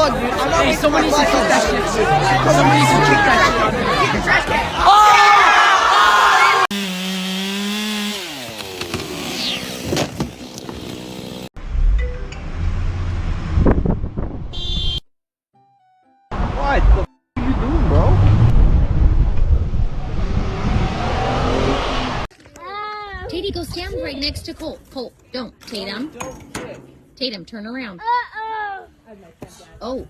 look, dude. I'm not Hey, someone needs to kick that shit. Someone needs to kick that shit. What the f are you doing, bro? Tatum, go stand right next to Colt. Colt, don't. Tatum. Tatum, turn around. Oh.